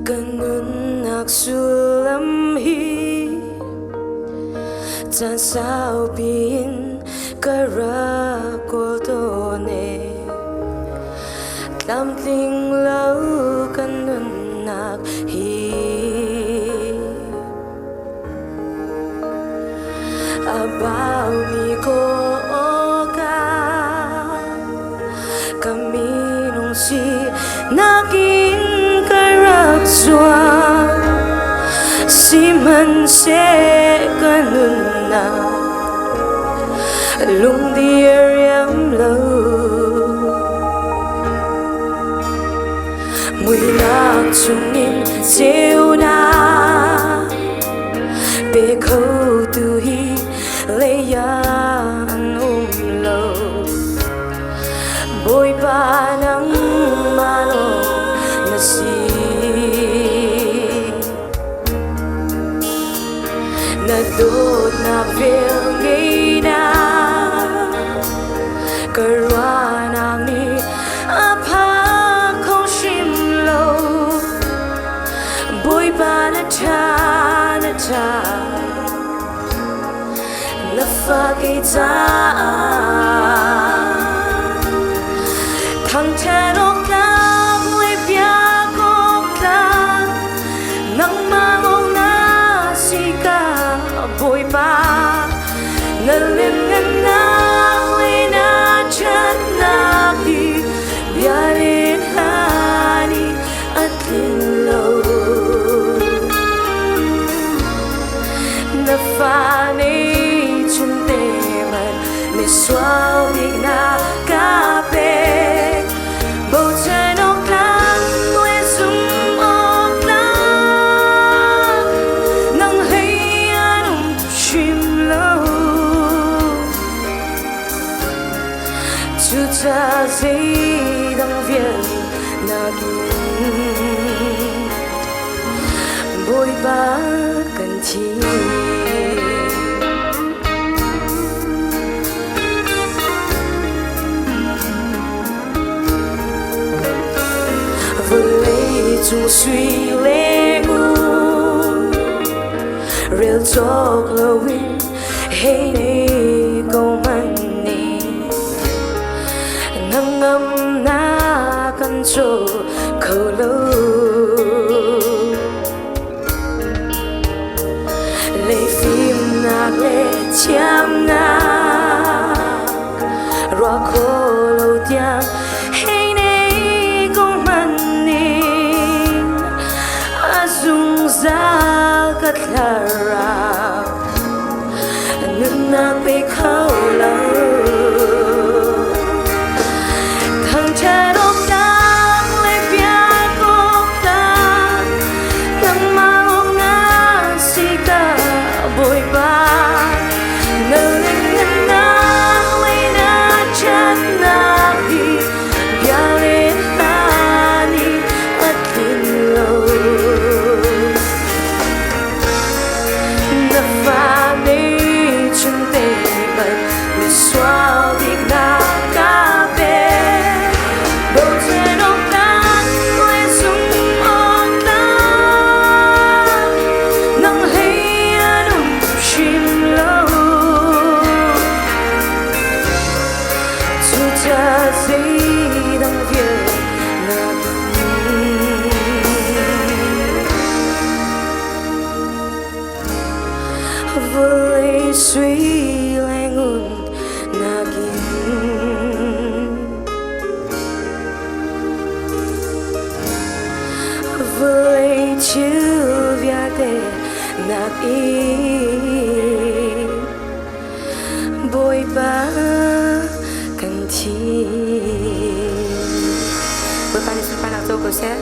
Ganun nagsulam Tan sao bin karakol tone Lam ting lau ganun Abaw mi ko oka Kami nung si naging karakswa Si man se ganun na Lung di ariam lau Mùi lạc chung in siêu na Bê khâu tu hi lấy yan lâu Bôi ba nắng malo na si Na đốt na veel ngay na Karwa nang ni apa không shim lâu Bôi ba na ta Love kita Thằng trẻ độc ta vui bia cố ta Nắng mang ông na si ca bồi ba Ngân lên ngân na vui na chân na đi Bia lên hani at linh lâu Na pha ni Suau đi na cà phê bầu trời nóc láng nuôi sum ốc láng nắng hay anh chim lâu chú cha giấy đang viết na bôi ba cần chi chung suy lệ ngu real talk lowin hey ne go money nang ngam na kan cho khâu lâu lệ phim na lệ cham na roa khô lâu tiang hey Dung ra cất lara Nâng nàng bị khâu lâu Thằng trẻ độc ta lấy bia cố ta Nâng mang ông na si ca bồi ba Nâng lên ngân na lấy na chân na đi Bia lên na ni at linh lâu Suau đi na cà phê bầu trời nóc láng nuôi sum ốc láng nắng hay anh chim lâu chú cha giấy đang viết na với suy với chữ viết tê nạc y bôi ba cần chi bôi ba đi xin pha nạc dâu của xe